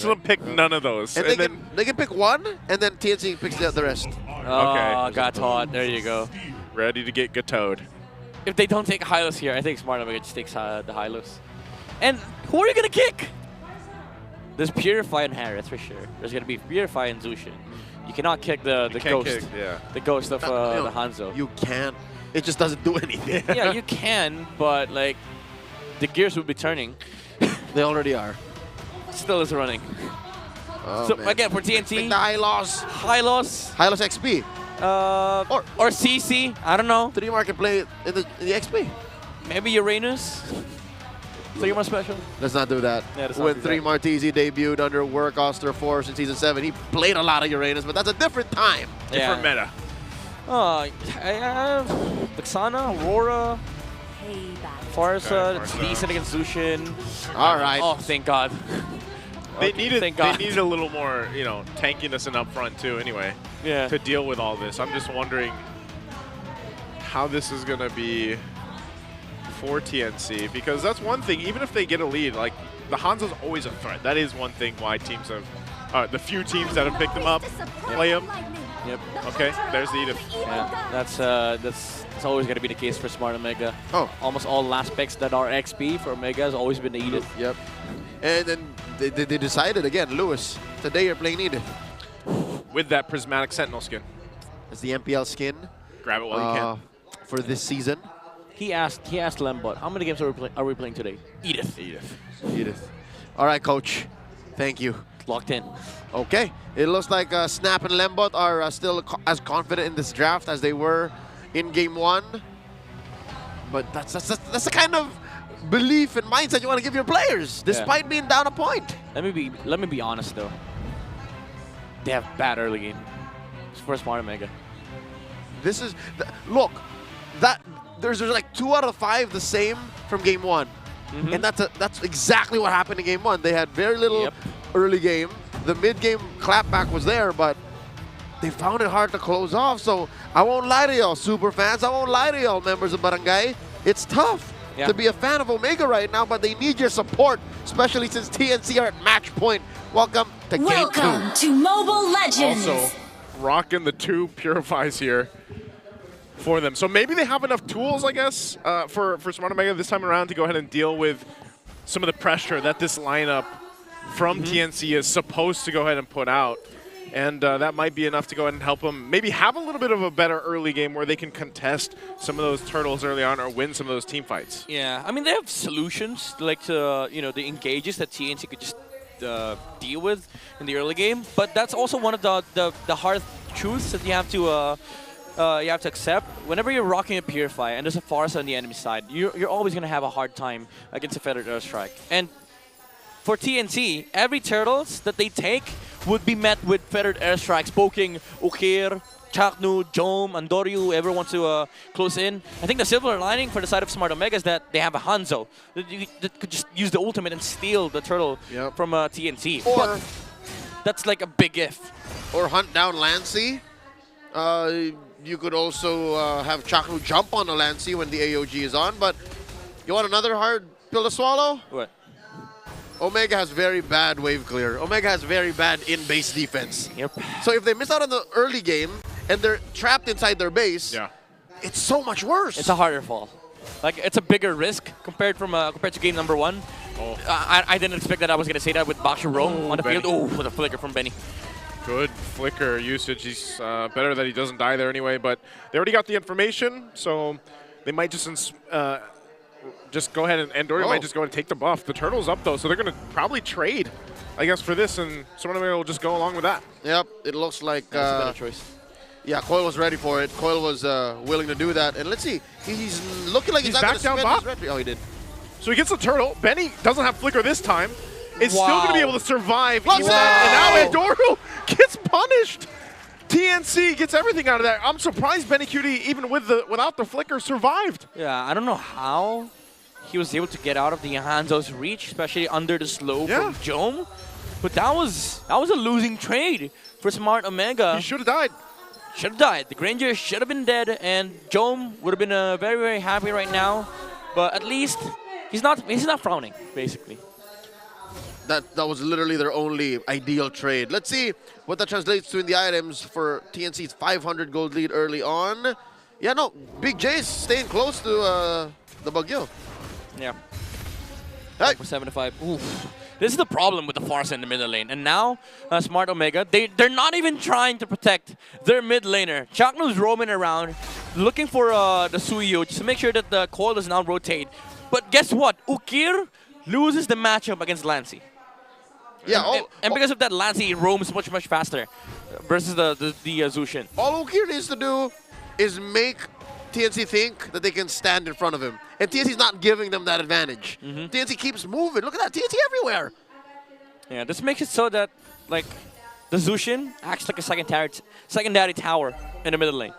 Watch them pick none of those. And they can pick one, and then TNC picks the rest. Oh, got taught. There you go. Ready to get Gatoed. If they don't take Hylos here, I think Smart Omega just takes the Hylos. And who are you going to kick? There's Purify and Harry, that's for sure. There's going to be Purify and Zushin. You cannot kick the ghost. The ghost of the Hanzo. You can't. It just doesn't do anything. Yeah, you can, but like the gears will be turning. They already are. Still is running. Oh, so man. again for TNT. Pick the Hylos. Hylos. Hylos XP. Or CC. I don't know. 3-mark can play in the XP. Maybe Uranus. 3-mark special. Let's not do that. Yeah, when 3-mark TZ debuted under Work Oster Force in Season 7, he played a lot of Uranus, but that's a different time. Different meta. Vexana, Aurora, Farsa, it's decent against Zushin. All right. Oh, thank God. They needed a little more, you know, tankiness and up front too. Anyway, to deal with all this. I'm just wondering how this is gonna be for TNC, because that's one thing. Even if they get a lead, like the Hanzo's always a threat. That is one thing why teams have, the few teams that have picked them up, play them. Yep. Okay, there's the Edith. Yeah, that's always going to be the case for Smart Omega. Oh. Almost all last picks that are XP for Omega has always been the Edith. Yep. And then they decided again, Lewis, today you're playing Edith. With that Prismatic Sentinel skin. It's the MPL skin. Grab it while you can. For this season. He asked Lembot, how many games are we playing today? Edith. Edith. All right, coach. Thank you. Locked in. Okay. It looks like Snap and Lembot are still as confident in this draft as they were in Game 1. But that's the kind of belief and mindset you want to give your players, despite being down a point. Let me be honest though. They have bad early game. For Smart Omega. This is look, there's like 2 out of 5 the same from Game 1. And that's exactly what happened in Game 1. They had very little early game. The mid-game clapback was there, but they found it hard to close off. So I won't lie to y'all, super fans. I won't lie to y'all, members of Barangay. It's tough to be a fan of Omega right now, but they need your support, especially since TNC are at match point. Welcome to Game 2. Welcome to Mobile Legends. Also, rocking the 2 Purifies here for them. So maybe they have enough tools, I guess, for Smart Omega this time around to go ahead and deal with some of the pressure that this lineup from TNC is supposed to go ahead and put out. And that might be enough to go ahead and help them maybe have a little bit of a better early game where they can contest some of those turtles early on or win some of those team fights. Yeah, I mean, they have solutions like to, the engages that TNC could just deal with in the early game. But that's also one of the hard truths that you have to accept. Whenever you're rocking a Purify and there's a Farsa on the enemy side, you're always going to have a hard time against a Feathered Airstrike. And for TNC, every turtles that they take would be met with Feathered Airstrikes, poking Ukir, Chaknu, Jom, Andoryu, whoever wants to close in. I think the silver lining for the side of Smart Omega is that they have a Hanzo that could just use the ultimate and steal the turtle from TNC. Or that's like a big if. Or hunt down Lancy. You could also have Chaknu jump on the Lancy when the AOG is on, but you want another hard pill to swallow? What? Omega has very bad wave clear. Omega has very bad in-base defense. Yep. So if they miss out on the early game and they're trapped inside their base, it's so much worse. It's a harder fall. Like, it's a bigger risk compared to game number 1. Oh. I didn't expect that I was going to say that with Bakshu Rome on the field. Oh, with a flicker from Benny. Good flicker usage. He's better that he doesn't die there anyway, but they already got the information, so they might just go ahead and Dory might just go and take the buff. The turtle's up though, so they're going to probably trade, I guess, for this, and someone will just go along with that. Yep, it looks like that's a better choice. Yeah, Coil was ready for it. Coil was willing to do that, and let's see, he's looking like he's not going to spend his retry. Oh, he did. So he gets the turtle. Benny doesn't have flicker this time. It's still going to be able to survive. Wow. And now Andoru gets punished. TNC gets everything out of that. I'm surprised Benny Cutie, even without the flicker, survived. Yeah, I don't know how he was able to get out of the Hanzo's reach, especially under the slow from Jom. But that was a losing trade for Smart Omega. He should have died. Should have died. The Granger should have been dead, and Jom would have been very, very happy right now. But at least he's not frowning, basically. that was literally their only ideal trade. Let's see what that translates to in the items for TNC's 500 gold lead early on. Yeah, no, Big J's staying close to the Bagyo. Yeah. Hey. For 7-5. Oof. This is the problem with the Farsa in the middle lane. And now, Smart Omega, they're not even trying to protect their mid laner. Chaknu's roaming around, looking for the Suyo just to make sure that the coil does not rotate. But guess what? Ukir loses the matchup against Lancy. Yeah, And because of that, Lancy roams much faster versus the Zushin. all Ukir needs to do is make TNC think that they can stand in front of him. And TNC's not giving them that advantage. TNC keeps moving. Look at that, TNC everywhere. Yeah, this makes it so that, like, the Zushin acts like a secondary tower in the middle lane.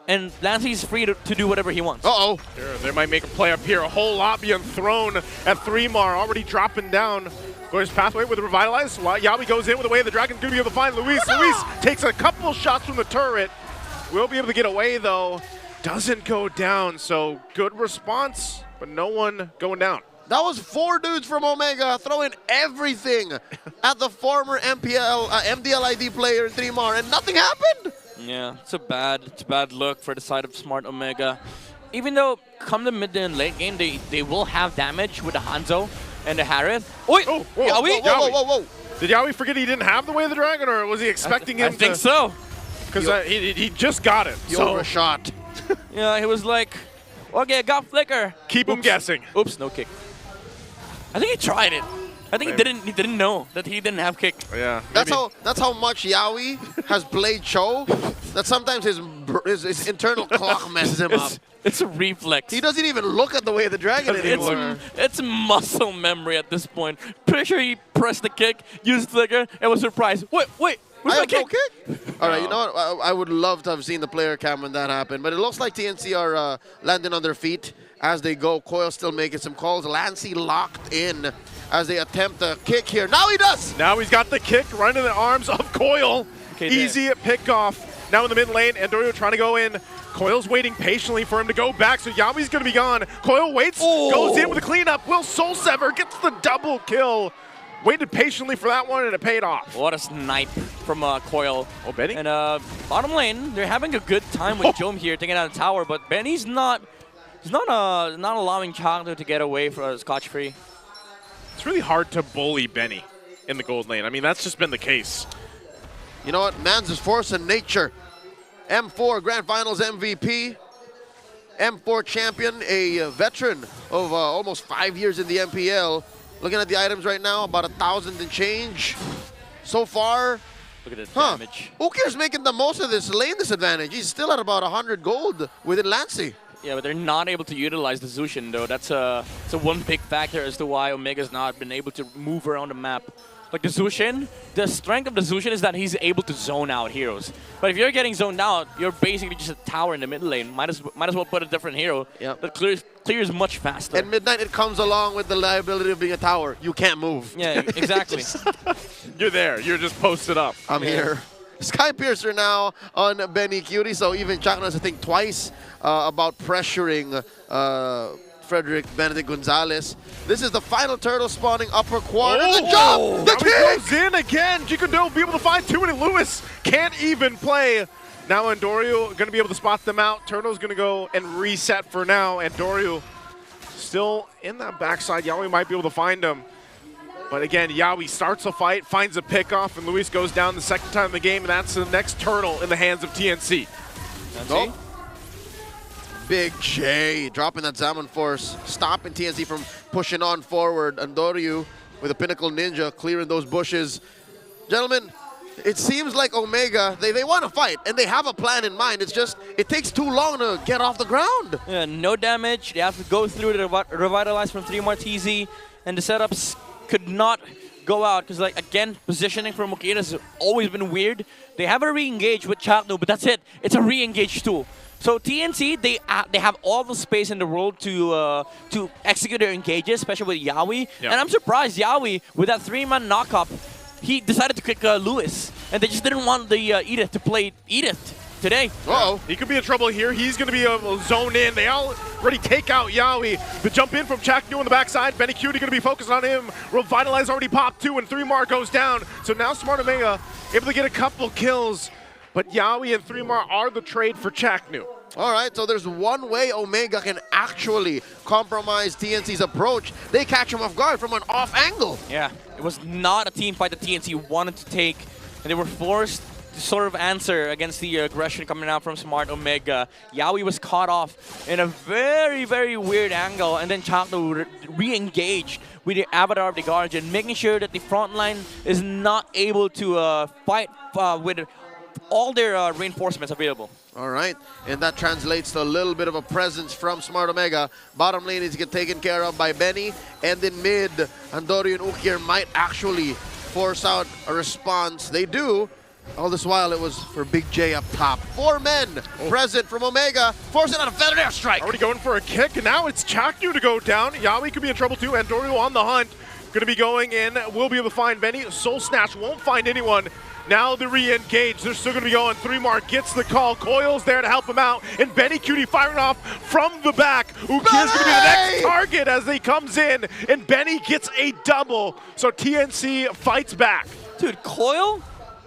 And Lancy's free to do whatever he wants. Uh-oh. They might make a play up here. A whole lot being thrown at 3mar, already dropping down. Goes pathway with Revitalize. Yawi goes in with the way the Dragon's going to be able to find Luis. Luis takes a couple shots from the turret. Will be able to get away, though. Doesn't go down, so good response, but no one going down. That was 4 dudes from Omega throwing everything at the former MPL, MDLID player in 3mar, and nothing happened. Yeah, it's a bad look for the side of Smart Omega. Even though come the mid and late game, they will have damage with the Hanzo and the Harith. Oi! Oh, whoa, Yawi? Whoa. Did Yawi forget he didn't have the way of the dragon, or was he expecting him I think to? so. Because he just got it. You So overshot. Yeah, he was like, okay, I got flicker. keep him guessing. Oops, no kick. I think he tried it. I think he didn't know that he didn't have kick. Yeah. That's how much Yawi has played Cho, that sometimes his internal clock messes him up. It's a reflex. He doesn't even look at the way of the dragon anymore. It's muscle memory at this point. Pretty sure he pressed the kick, used flicker, and was surprised. Wait, I where's my have no kick? kick. All right, you know what? I would love to have seen the player cam when that happened, but it looks like TNC are landing on their feet as they go. Coil still making some calls. Lancy locked in as they attempt a kick here. Now he does! Now he's got the kick right in the arms of Coil. Okay, Easy pick off. Now in the mid lane, Andorio trying to go in. Coil's waiting patiently for him to go back, so Yawi's going to be gone. Coil waits, goes in with a cleanup. Will Soul Sever gets the double kill. Waited patiently for that one, and it paid off. What a snipe from Coil. Oh, Benny? And bottom lane, they're having a good time with Jom here taking out the tower, but Benny's not allowing Changdu to get away from scotch-free. It's really hard to bully Benny in the gold lane. I mean, that's just been the case. You know what? Man's his force and nature. M4 Grand Finals MVP. M4 champion, a veteran of almost 5 years in the MPL. Looking at the items right now, about 1,000 and change. So far, Look at the damage. Ukir's making the most of this lane disadvantage. He's still at about 100 gold within Lancy. Yeah, but they're not able to utilize the Zushin, though. That's a one big factor as to why Omega's not been able to move around the map. Like the Zushin, the strength of the Zushin is that he's able to zone out heroes. But if you're getting zoned out, you're basically just a tower in the mid lane. Might as well put a different hero that clears much faster. At midnight, it comes along with the liability of being a tower. You can't move. Yeah, exactly. You're there. You're just posted up. I'm here. Sky Piercer now on Benny Cutie, so even Chakna has to think twice about pressuring Frederick Benedict Gonzalez. This is the final turtle spawning upper quarter. The jump! The Now he kick! goes in again. Jikudo will be able to find too many. Lewis can't even play. Now Andorio going to be able to spot them out. Turtle's going to go and reset for now. Andorio still in that backside. Yawi might be able to find him. But again, Yawi starts a fight, finds a pickoff, and Luis goes down the second time in the game, and that's the next turtle in the hands of TNC. Nope. Big J dropping that Zaman Force, stopping TNC from pushing on forward. Andoryu with a Pinnacle Ninja clearing those bushes. Gentlemen, it seems like Omega, they want to fight, and they have a plan in mind. It's just, it takes too long to get off the ground. Yeah, no damage. They have to go through the Revitalize from 3mar TZ, and the setups could not go out because, like, again, positioning from Mukina has always been weird. They have a re-engage with Chakno, but that's it. It's a re-engage tool. So TNC, they have all the space in the world to execute their engages, especially with Yawi. Yep. And I'm surprised Yawi, with that 3-man knock-up, he decided to kick Lewis. And they just didn't want the Edith to play Edith. today. Uh-oh. He could be in trouble here. He's going to be zoned in. They already take out Yawi. The jump in from Chaknu on the backside. Benny Cutie going to be focused on him. Revitalize already popped 2, and 3mar goes down. So now Smart Omega able to get a couple kills. But Yawi and 3mar are the trade for Chaknu. All right, so there's one way Omega can actually compromise TNC's approach. They catch him off guard from an off angle. Yeah, it was not a team fight that TNC wanted to take, and they were forced to sort of answer against the aggression coming out from Smart Omega. Yawi was caught off in a very, very weird angle, and then Chaknu re-engaged with the Avatar of the Guardian, making sure that the front line is not able to fight with all their reinforcements available. All right, and that translates to a little bit of a presence from Smart Omega. Bottom lane is get taken care of by Benny, and in mid, Andori and Ukir might actually force out a response. They do. All this while, it was for Big J up top. 4 men present from Omega, forcing out a feathered airstrike. Already going for a kick, and now it's Chaknu to go down. Yawi could be in trouble too. Andorio on the hunt. Going to be going in. Will be able to find Benny. Soul Snatch won't find anyone. Now they re-engage. They're still going to be going. 3mar gets the call. Coil's there to help him out. And Benny Cutie firing off from the back. Ukir's going to be the next target as he comes in. And Benny gets a double. So TNC fights back. Dude, Coil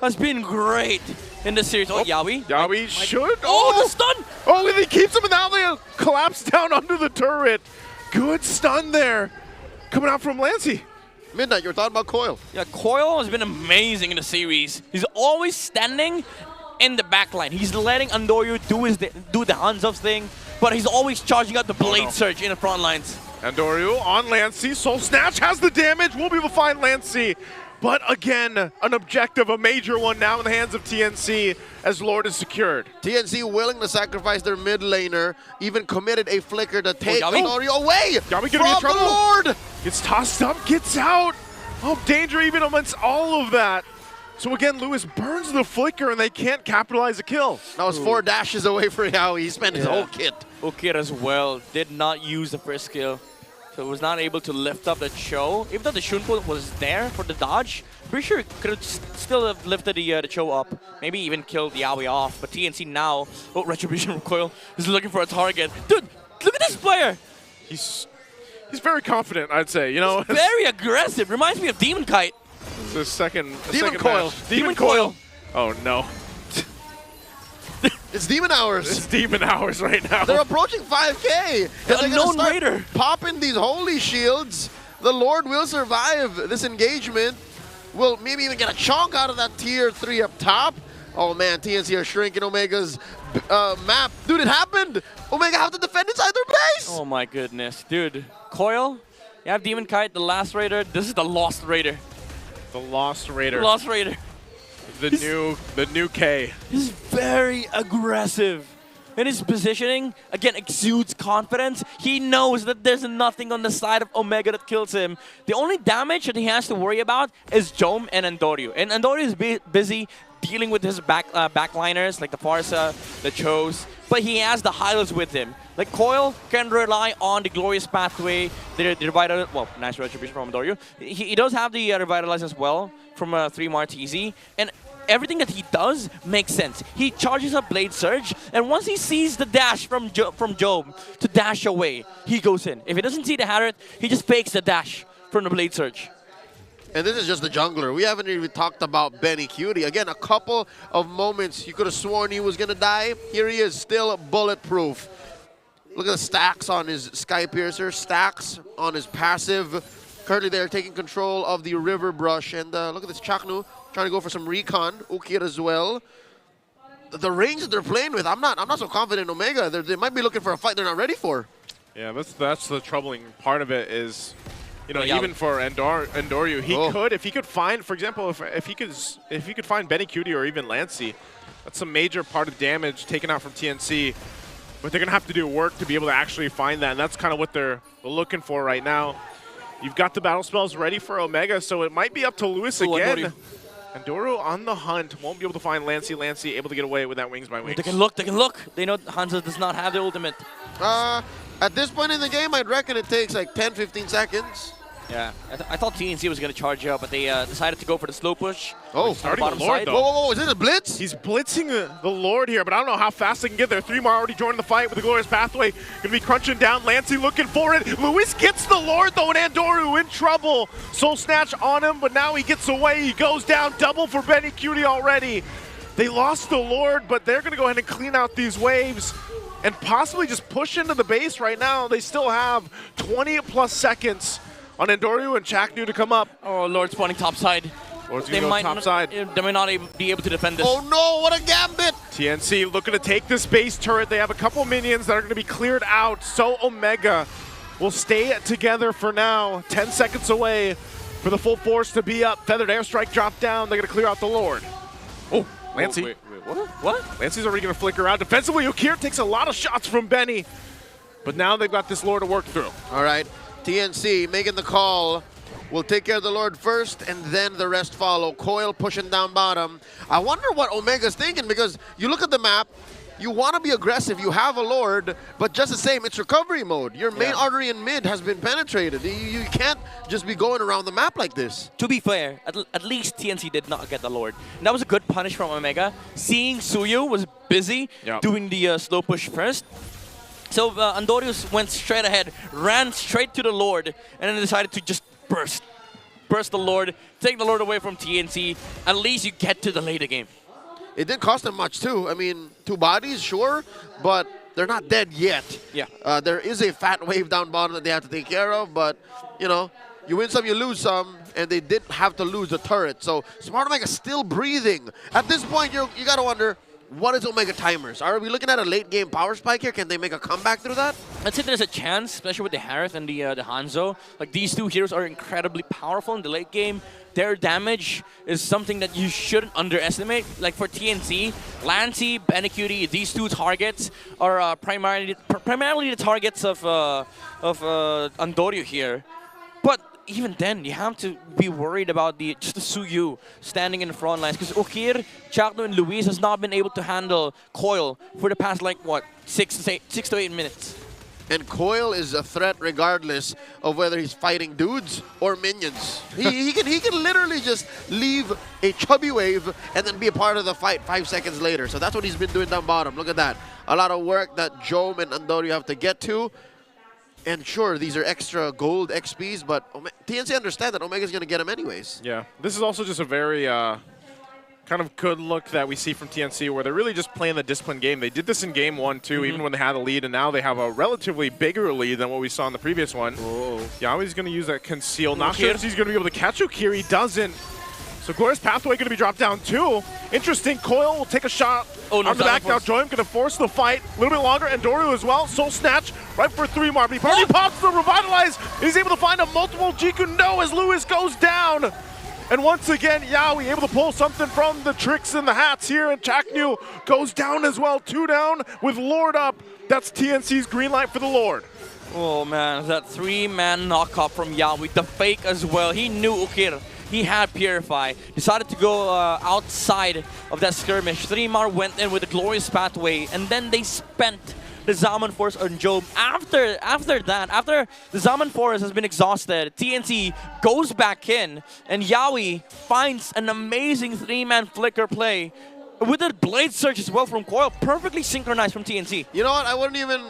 has been great in this series. Oh, Yawi. Yawi should. Oh, the stun! Oh, and he keeps him, and now they collapse down under the turret. Good stun there. Coming out from Lancey. Midnight, your thought about Coil? Yeah, Coil has been amazing in the series. He's always standing in the back line. He's letting Andorio do the hands-off thing, but he's always charging out the blade surge in the front lines. Andorio on Lancey. Soul Snatch has the damage. We'll be able to find Lancey. But again, an objective, a major one now in the hands of TNC as Lord is secured. TNC willing to sacrifice their mid laner, even committed a flicker to take Yawi? Andorio away Yawi gonna from be in trouble. the Lord. Gets tossed up, gets out. Oh, danger even amidst all of that. So again, Lewis burns the flicker and they can't capitalize a kill. That was 4 dashes away for Yawi. He spent his whole kit. Ukir as well did not use the first skill. So was not able to lift up the Cho. Even though the Shunpo was there for the dodge, pretty sure could have still have lifted the Cho up. Maybe even killed Yawi off. But TNC now, Retribution Recoil is looking for a target. Dude, look at this player. He's very confident, I'd say. You know, Very aggressive. Reminds me of Demon Kite. it's the second Demon Coil. match. Demon Coil. Oh no, It's Demon Hours. it's Demon Hours right now. They're approaching 5K. The unknown raider. Popping these holy shields. The Lord will survive this engagement. Will maybe even get a chunk out of that tier 3 up top. Oh man, TNC are shrinking Omega's map. Dude, it happened. Omega have to defend inside their base. Oh my goodness. Dude, Coil, you have Demon Kite, the last raider. This is the Lost Raider. The Lost Raider. Lost Raider. The new K. He's very aggressive. And his positioning, again, exudes confidence. He knows that there's nothing on the side of Omega that kills him. The only damage that he has to worry about is Jome and Andorio. And Andorio is busy dealing with his backliners, like the Farsa, the Chos. But he has the Hylos with him. Like, Coil can rely on the Glorious Pathway, the Revitalize, well, nice Retribution from Andorio. He does have the Revitalize as well from 3mar TZ. And everything that he does makes sense. He charges up Blade Surge, and once he sees the dash from Job to dash away, he goes in. If he doesn't see the Hadret, he just fakes the dash from the Blade Surge. And this is just the jungler. We haven't even talked about Benny Cutie. Again, a couple of moments you could have sworn he was going to die. Here he is, still bulletproof. Look at the stacks on his Sky Piercer, stacks on his passive. Currently, they're taking control of the River Brush. And look at this Chaknu trying to go for some recon. Ukir as well. The range that they're playing with, I'm not so confident in Omega. They might be looking for a fight they're not ready for. Yeah, that's the troubling part of it is, you know, Yeah. even for Andorio, he could, if he could find, for example, if he could find Benny Cutie or even Lancey, that's a major part of damage taken out from TNC. But they're gonna have to do work to be able to actually find that, and that's kind of what they're looking for right now. You've got the battle spells ready for Omega, so it might be up to Lewis again. Andorio on the hunt, won't be able to find Lancey. Lancey able to get away with that Wings by Wings. They can look, they can look. They know Hansa does not have the ultimate. At this point in the game, I'd reckon it takes like 10, 15 seconds. Yeah, I thought TNC was going to charge up, but they decided to go for the slow push. Oh, starting bottom the Lord, side. though. Whoa, is this a blitz? He's blitzing the Lord here, but I don't know how fast they can get there. 3 more already joining the fight with the Glorious Pathway. Going to be crunching down. Lancey looking for it. Luis gets the Lord, though, and Andoru in trouble. Soul Snatch on him, but now he gets away. He goes down. Double for Benny Cutie already. They lost the Lord, but they're going to go ahead and clean out these waves and possibly just push into the base right now. They still have 20+ seconds on Andoru and Chaknu to come up. Oh, Lord spawning top side. Lord's going to go top side. They might not be able to defend this. Oh no, what a gambit! TNC looking to take this base turret. They have a couple minions that are going to be cleared out. So Omega will stay together for now. 10 seconds away for the full force to be up. Feathered Airstrike dropped down. They're going to clear out the Lord. Oh, Lancey. Wait, what? Lancey's already going to flicker out. Defensively, Ukir takes a lot of shots from Benny. But now they've got this Lord to work through. All right, TNC making the call. We'll take care of the Lord first, and then the rest follow. Coil pushing down bottom. I wonder what Omega's thinking, because you look at the map, you want to be aggressive, you have a Lord, but just the same, it's recovery mode. Your main artery in mid has been penetrated. You can't just be going around the map like this. To be fair, at least TNC did not get the Lord. And that was a good punish from Omega. Seeing Suyu was busy doing the slow push first. So Andorius went straight ahead, ran straight to the Lord, and then decided to just burst the Lord, take the Lord away from TNC. At least you get to the later game. It didn't cost them much too. I mean, 2 bodies, sure, but they're not dead yet. Yeah. There is a fat wave down bottom that they have to take care of, but, you know, you win some, you lose some, and they didn't have to lose the turret. So Smart Omega still breathing. At this point, you got to wonder, what is Omega timers? Are we looking at a late game power spike here? Can they make a comeback through that? I'd say there's a chance, especially with the Harith and the Hanzo. Like, these 2 heroes are incredibly powerful in the late game. Their damage is something that you shouldn't underestimate. Like for TNC, Lancey, Benecutie, these 2 targets are primarily the targets of Andorio here. But even then, you have to be worried about just the Suyu standing in the front lines, because Ukir, Chakno, and Luis has not been able to handle Coil for the past, like, what, 6 to 8 minutes. And Coil is a threat regardless of whether he's fighting dudes or minions. he can literally just leave a chubby wave and then be a part of the fight 5 seconds later. So that's what he's been doing down bottom. Look at that. A lot of work that Jome and Andorio have to get to. And sure, these are extra gold XPs, but TNC understand that Omega's going to get him anyways. Yeah, this is also just a very kind of good look that we see from TNC, where they're really just playing the disciplined game. They did this in game 1 too, even when they had a lead, and now they have a relatively bigger lead than what we saw in the previous one. Yawi's going to use that conceal. Not sure if he's going to be able to catch Ukir. He doesn't. So Glorious Pathway going to be dropped down too. Interesting. Coil will take a shot on the back. Now Joim going to force the fight a little bit longer. And Doru as well. Soul Snatch right for 3 more. But he pops the Revitalize. He's able to find a multiple Jiku No as Lewis goes down. And once again, Yawi able to pull something from the tricks and the hats here. And Chaknu goes down as well. 2 down with Lord up. That's TNC's green light for the Lord. Oh man, that 3-man knockup from Yawi. The fake as well. He knew Ukir. He had Purify. Decided to go outside of that skirmish. 3-mar went in with the Glorious Pathway. And then they spent the Zaman Force on Job. After the Zaman Force has been exhausted, TNC goes back in, and Yawi finds an amazing 3-man flicker play with a Blade Surge as well from Coil, perfectly synchronized from TNC. You know what? I wouldn't even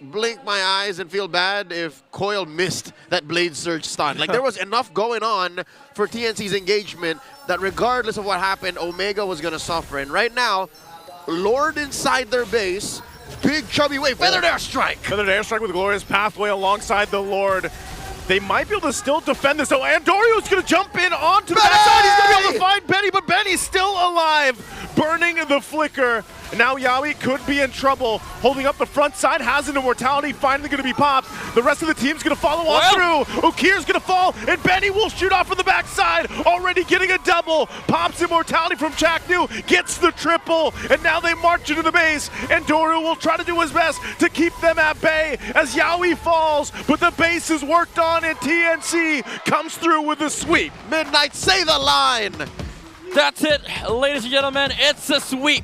blink my eyes and feel bad if Coil missed that Blade Surge stun. Like, there was enough going on for TNC's engagement that regardless of what happened, Omega was going to suffer. And right now, Lord inside their base, big chubby wave, Feathered Airstrike. Feathered Airstrike with Glorious Pathway alongside the Lord. They might be able to still defend this. So Andorio's going to jump in onto the backside. He's going to be able to find Benny, but Benny's still alive, burning the flicker. And now Yawi could be in trouble. Holding up the front side, has an immortality, finally going to be popped. The rest of the team's going to follow on through. Ukir's going to fall, and Benny will shoot off from the backside. Already getting a double. Pops immortality from Chaknu, gets the triple, and now they march into the base. And Doru will try to do his best to keep them at bay as Yawi falls, but the base is worked on, and TNC comes through with a sweep. Midnight, say the line. That's it, ladies and gentlemen. It's a sweep.